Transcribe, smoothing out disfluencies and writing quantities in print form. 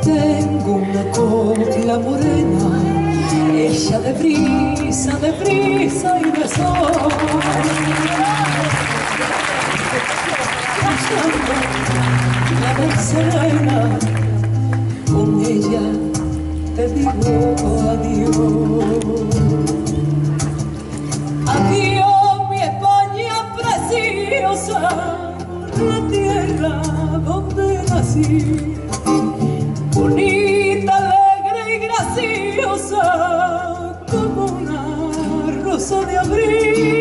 Tengo una copla morena, ella de brisa y de sol. La Barcelona, con ella te digo adiós. Adiós, mi España preciosa, la tierra donde nací, bonita, alegre y graciosa, como una rosa de abril.